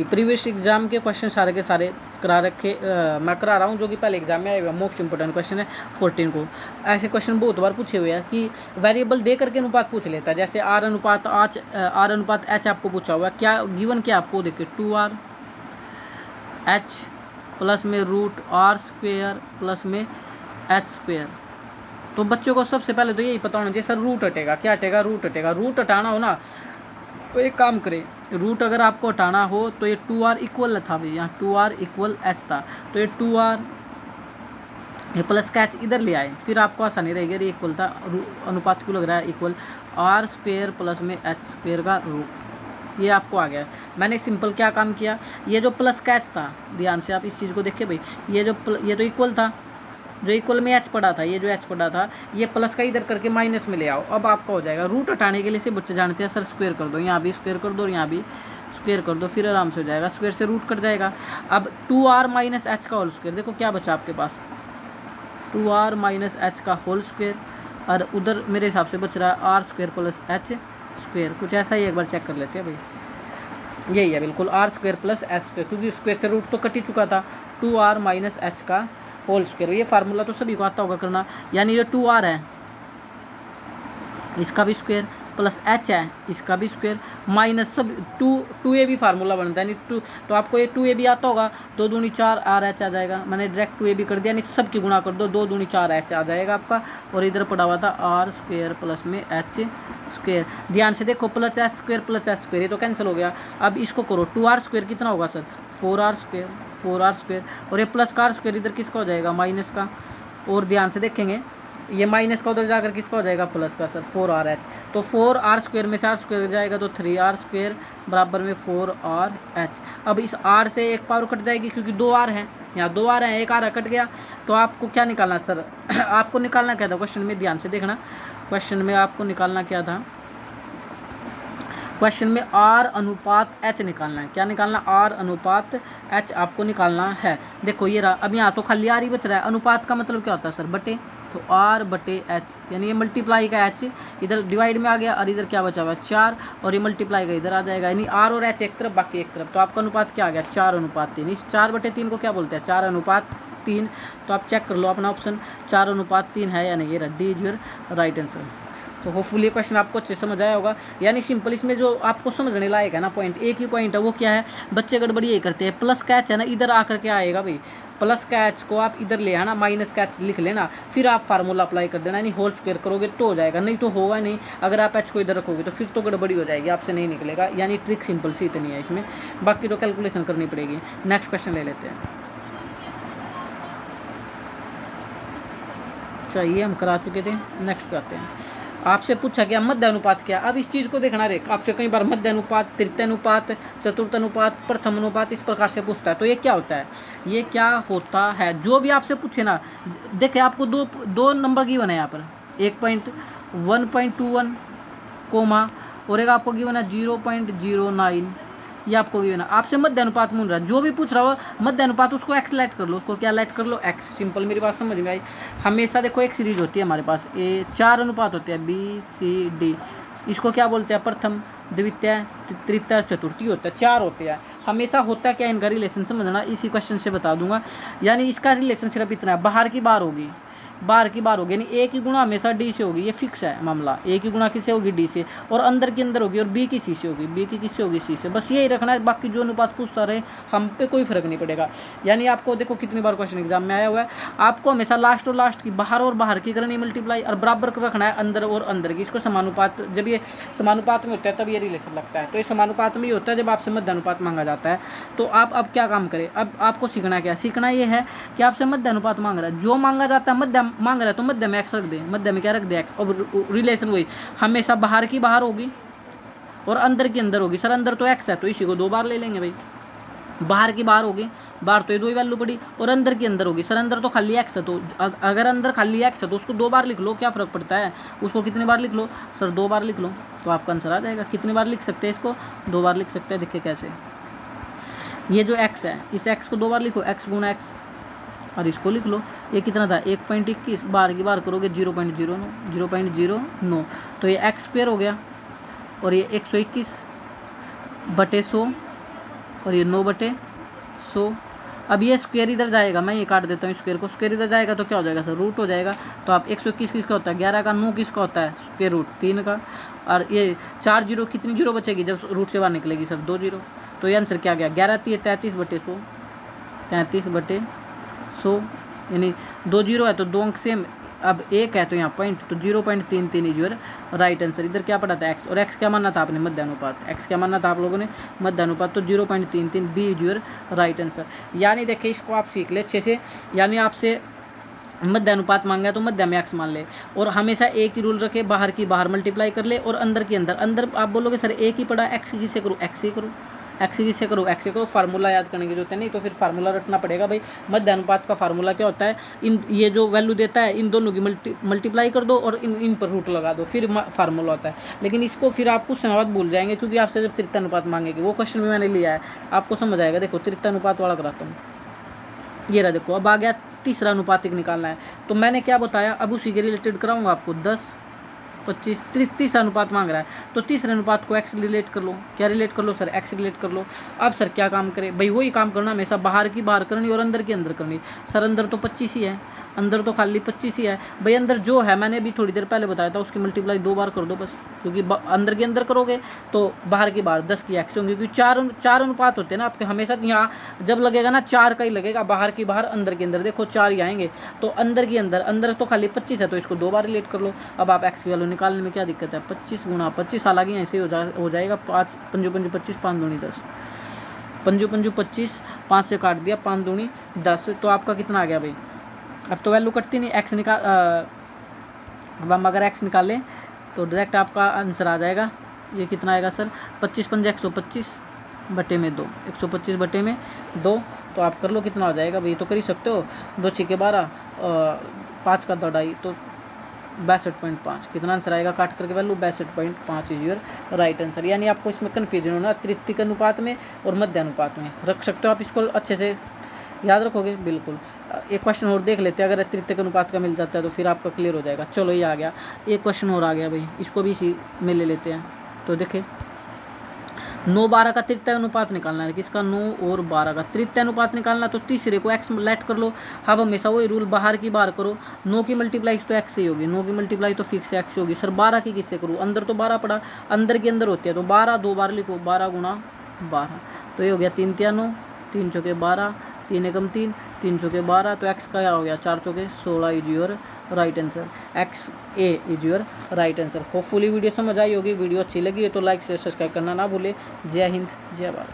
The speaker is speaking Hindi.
प्रीवियस एग्जाम के क्वेश्चन सारे के सारे करा रखे मैं करा रहा हूँ, जो कि पहले एग्जाम में आए हुए मोस्ट इंपोर्टेंट क्वेश्चन है 14 को। ऐसे क्वेश्चन बहुत बार पूछे हुए हैं कि वेरिएबल दे करके अनुपात पूछ लेता है, जैसे आर अनुपात एच आपको पूछा हुआ है, क्या गिवन क्या आपको देखिए 2r एच प्लस में रूट आर स्क्वेयर प्लस में एच स्क्वेयर। तो बच्चों को सबसे पहले तो यही पता होना चाहिए सर रूट हटेगा, क्या हटेगा, रूट हटेगा। रूट हटाना हो ना तो एक काम करें, रूट अगर आपको हटाना हो तो ये 2r इक्वल था भाई, यहाँ 2r इक्वल एच था, तो ये 2r ये प्लस का एच इधर ले आए, फिर आपको आसानी रहेगी। ये इक्वल था, अनुपात क्यों लग रहा है इक्वल, आर स्क्वेयर प्लस में एच स्क्वेयर का रूट, ये आपको आ गया। मैंने सिंपल क्या काम किया, ये जो प्लस का एच था, ध्यान से आप इस चीज़ को देखिए भाई, ये तो इक्वल था, जो इक्वल में एच पड़ा था, ये जो एच पड़ा था ये प्लस का इधर करके माइनस में ले आओ, अब आपका हो जाएगा। रूट हटाने के लिए से बच्चे जानते हैं सर स्क्वायर कर दो, यहाँ भी स्क्वायर कर दो और यहाँ भी स्क्वायर कर दो, फिर आराम से हो जाएगा, स्क्वायर से रूट कट जाएगा। अब 2r माइनस एच का होल स्क्वायर, देखो क्या बचा आपके पास 2r माइनस एच का होल स्क्वायर, और उधर मेरे हिसाब से बच रहा है R square plus H square, कुछ ऐसा ही एक बार चेक कर लेते हैं भाई, यही है बिल्कुल R square plus H square, क्योंकि स्क्वायर से रूट तो कट ही चुका था। 2r माइनस एच का होल स्क्वायर, ये फार्मूला तो सभी को आता होगा करना, यानी जो 2r है इसका भी स्क्वायर प्लस एच है इसका भी स्क्वायर माइनस सब 2a भी फार्मूला बनता है, यानी 2, तो आपको ये 2a भी आता होगा, 2 दूनी 4 आर एच आ जाएगा, मैंने डायरेक्ट 2a भी कर दिया, नहीं सब की गुणा कर दो, 2 दूनी 4 एच आ जाएगा आपका, और इधर पड़ा हुआ था आर स्क्वायर प्लस में एच स्क्वायर। ध्यान से देखो प्लस एच स्क्वायर ये तो कैंसिल हो गया। अब इसको करो 2r स्क्वायर कितना होगा सर 4r स्क्वायर, और ये प्लस का r स्क्वायर इधर किसका हो जाएगा माइनस का, और ध्यान से देखेंगे ये माइनस का उधर जाकर किसका हो जाएगा प्लस का सर 4rh, तो 4r स्क्वायर में से r स्क्वायर जाएगा तो 3r स्क्वायर बराबर में 4rh। अब इस r से एक पावर कट जाएगी क्योंकि 2r है, यहाँ 2r है, एक r कट गया, तो आपको क्या निकालना सर आपको निकालना क्या था क्वेश्चन में, ध्यान से देखना क्वेश्चन में आपको निकालना क्या था, क्वेश्चन में r अनुपात h निकालना है। क्या निकालना, r अनुपात h आपको निकालना है। देखो ये रहा, अब यहाँ तो खाली r ही बच रहा है, अनुपात का मतलब क्या होता है सर बटे, तो r बटे h, यानी ये मल्टीप्लाई का h इधर डिवाइड में आ गया, और इधर क्या बचा हुआ है 4, और ये मल्टीप्लाई का इधर आ जाएगा, यानी r और h एक तरफ बाकी एक तरफ, तो आपका अनुपात क्या आ गया 4:3। इस 4/3 को क्या बोलते हैं 4:3, तो आप चेक कर लो अपना ऑप्शन 4:3 है या नहीं, ये D is your right answer. तो होपफुली क्वेश्चन आपको अच्छे समझ आया होगा, यानी सिंपल इसमें जो आपको समझने लायक है ना पॉइंट, एक ही पॉइंट है, वो क्या है बच्चे गड़बड़ी यही करते हैं, प्लस का एच है ना इधर आकर के आएगा भाई, प्लस का एच को आप इधर ले आना, माइनस का एच लिख लेना, फिर आप फार्मूला अप्लाई कर देना, यानी होल स्क्वायर करोगे तो हो जाएगा, नहीं तो होगा नहीं। अगर आप एच को इधर रखोगे तो फिर तो गड़बड़ी हो जाएगी, आपसे नहीं निकलेगा, यानी ट्रिक सिंपल सी इतनी है इसमें, बाकी तो कैलकुलेशन करनी पड़ेगी। नेक्स्ट क्वेश्चन ले लेते हैं, चाहिए हम करा चुके थे, नेक्स्ट पे आते हैं। आपसे पूछा गया मध्य अनुपात क्या, अब इस चीज़ को देखना रे, आपसे कई बार मध्य अनुपात, तृतीय अनुपात, चतुर्थ अनुपात, प्रथम अनुपात इस प्रकार से पूछता है, तो ये क्या होता है, ये क्या होता है, जो भी आपसे पूछे ना, देखे आपको दो नंबर गिवन है यहाँ पर, 1.21 कोमा, और एक आपको गिवन है 0.09, ये आपको गिवन है। आपसे मध्य अनुपात मूल रहा है, जो भी पूछ रहा हो मध्य अनुपात उसको एक्स लाइट कर लो, उसको क्या लाइट कर लो एक्स, सिंपल। मेरी बात समझ में आई। हमेशा देखो एक सीरीज होती है हमारे पास, ये 4 अनुपात होते हैं BCD, इसको क्या बोलते हैं प्रथम द्वितीय तृतीय चतुर्थी होता है, 4 होते हैं हमेशा। होता क्या इनका रिलेशन समझना, इसी क्वेश्चन से बता दूंगा, यानी इसका रिलेशन सिर्फ इतना है, बाहर की बार होगी, बाहर की बार होगी, यानी ए की गुणा हमेशा डी से होगी, ये फिक्स है मामला, ए की गुणा किससे होगी डी से, और अंदर के अंदर होगी, और बी की सी से होगी, बी की किससे होगी सी से, बस यही रखना है, बाकी जो अनुपात पूछता रहे हम पे कोई फर्क नहीं पड़ेगा। यानी आपको देखो कितनी बार क्वेश्चन एग्जाम में आया हुआ है, आपको हमेशा लास्ट और लास्ट की बाहर और बाहर की करनी मल्टीप्लाई, और बराबर रखना है अंदर और अंदर की, इसको समानुपात, जब ये समानुपात में होता है तब ये रिलेशन लगता है, तो ये समानुपात में ही होता है जब आपसे मध्य अनुपात मांगा जाता है। तो आप अब क्या काम करें, अब आपको सीखना क्या, सीखना ये है कि आपसे मध्य अनुपात मांग रहा है, जो मांगा जाता है मध्य मांग रहा है तो मध्य में एक्स रख दे, मध्य में क्या रख दे एक्स, और रिलेशन वही हमेशा बाहर की बाहर होगी और अंदर की अंदर होगी। सर अंदर तो एक्स है तो इसी को 2 बार ले लेंगे भाई, बाहर की बाहर होगी, बाहर तो ये 2 ही वैल्यू पड़ी, और अंदर की अंदर होगी, सर अंदर तो खाली एक्स है, तो अगर अंदर खाली एक्स है तो उसको 2 बार लिख लो, क्या फ़र्क पड़ता है, उसको कितनी बार लिख लो सर 2 बार लिख लो, तो आपका आंसर आ जाएगा। कितनी बार लिख सकते हैं इसको, 2 बार लिख सकते हैं, देखिए कैसे, ये जो एक्स है इस एक्स को 2 बार लिखो, एक्स गुना एक्स, और इसको लिख लो, ये कितना था 1.21, बार की बार करोगे 0.09, तो ये एक्स स्क्वायर हो गया, और ये 121/100 और ये 9/100। अब ये स्क्वायर इधर जाएगा, मैं ये काट देता हूँ स्क्वायर को, स्क्वायर इधर जाएगा तो क्या हो जाएगा सर, रूट हो जाएगा। तो आप 121 किसका होता है, 11 का, 9 किसका होता है, स्क्वायर रूट 3 का। और ये 4 जीरो, कितनी जीरो बचेगी जब रूट से बाहर निकलेगी सर, 2 जीरो। तो ये आंसर क्या गया, 11 33/100, 33/100, यानी 2 जीरो है तो 2 अंक सेम। अब 1 है तो यहाँ पॉइंट, तो 0.33 इज योर राइट आंसर। इधर क्या पढ़ा था, एक्स, और एक्स क्या मानना था आपने, मध्य अनुपात। एक्स क्या मानना था आप लोगों ने, मध्य अनुपात, तो 0.33 B is your right answer. यानी देखिए इसको आप सीख ले अच्छे से, यानी आपसे मध्य अनुपात मांगा तो मध्य में एक्स मान ले, और हमेशा एक ही रूल रखे, बाहर की बाहर मल्टीप्लाई कर ले और अंदर की अंदर। अंदर आप बोलोगे सर एक ही पढ़ा, एक्स की से करूँ, एक्स ही करूँ, एक्स की से करो, एक्स से करो, फार्मूला याद करने की जरूरत है नहीं, तो फिर फार्मूला रटना पड़ेगा भाई। मध्य अनुपात का फार्मूला क्या होता है, इन ये जो वैल्यू देता है इन दोनों की मल्टीप्लाई कर दो और इन पर रूट लगा दो, फिर फार्मूला होता है। लेकिन इसको फिर आप कुछ समय बाद भूल जाएंगे, क्योंकि आपसे जब तृतीय अनुपात मांगेगी, वो क्वेश्चन भी मैंने लिया है, आपको समझ आएगा। देखो तृतीय अनुपात वाला कराता हूँ, ये रहा देखो। अब आ गया तीसरा अनुपातिक निकालना है, तो मैंने क्या बताया, अब उसी के रिलेटेड कराऊंगा आपको। 10, 25, 30, तीसरा अनुपात मांग रहा है, तो तीसरे अनुपात को एक्स रिलेट कर लो। क्या रिलेट कर लो सर, एक्स रिलेट कर लो। अब सर क्या काम करे भाई, वही काम करना हमेशा, बाहर की बाहर करनी और अंदर की अंदर करनी। सर अंदर तो 25 ही है, अंदर तो खाली 25 ही है भाई। अंदर जो है मैंने अभी थोड़ी देर पहले बताया था, उसकी मल्टीप्लाई 2 बार कर दो बस, क्योंकि अंदर के अंदर करोगे तो बाहर की बाहर 10 की एक्स होंगी, क्योंकि चार अनुपात होते हैं ना आपके हमेशा। यहाँ जब लगेगा ना 4 का ही लगेगा, बाहर की बाहर अंदर के अंदर, देखो 4 ही आएंगे। तो अंदर की अंदर, अंदर तो खाली 25 है, तो इसको 2 बार रिलेट कर लो। अब आप एक्स की वैल्यू निकालने में क्या दिक्कत है, 25 गुणा 25, हालांकि ऐसे हो जाएगा 5 पंजू 25, 5 दूनी 10, पंजू 25, 5 से काट दिया, 5 दूनी 10, तो आपका कितना आ गया भाई। अब तो वैल्यू कटती नहीं, एक्स निकाल, अब हम अगर एक्स निकालें तो डायरेक्ट आपका आंसर आ जाएगा। ये कितना आएगा सर, 25 पंजे 125 बटे में 2, 125 बटे में 2, तो आप कर लो कितना हो जाएगा भाई, तो कर ही सकते हो। 2 6 12, 5 का 2.5, तो 62.5, कितना आंसर आएगा काट करके value, 62.5 is your right answer. यानी आपको इसमें कन्फ्यूजन होना तृतीयक अनुपात में और मध्य अनुपात में, रख सकते हो आप, इसको अच्छे से याद रखोगे बिल्कुल। एक क्वेश्चन और देख लेते हैं, अगर तृतीयक अनुपात का मिल जाता है तो फिर आपका क्लियर हो जाएगा। चलो ये आ गया, एक क्वेश्चन और आ गया भाई, इसको भी इसी में ले लेते हैं। तो देखिए 9 12 का तृतीय अनुपात निकालना है, किसका, 9 और 12 का तृतीय अनुपात निकालना, तो तीसरे को एक्स लेट कर लो। अब हमेशा वही रूल, बाहर की बाहर करो, 9 की मल्टीप्लाई तो एक्स से ही होगी, 9 की मल्टीप्लाई तो फिक्स एक्स होगी। सर 12 की किससे करूँ, अंदर तो 12 पड़ा, अंदर के अंदर होती है, तो 12 2 बार लिखो, 12 गुणा 12, तो ये हो गया 3 3 9, 3 चौके 12, 3 एकम 3, 3 चौके 12, तो एक्स का क्या हो गया, 4 चौके 16 is your right answer. X A is your right answer. Hopefully video समझ आई होगी। वीडियो अच्छी लगी है तो लाइक शेयर सब्सक्राइब करना ना भूले। जय हिंद, जय भारत।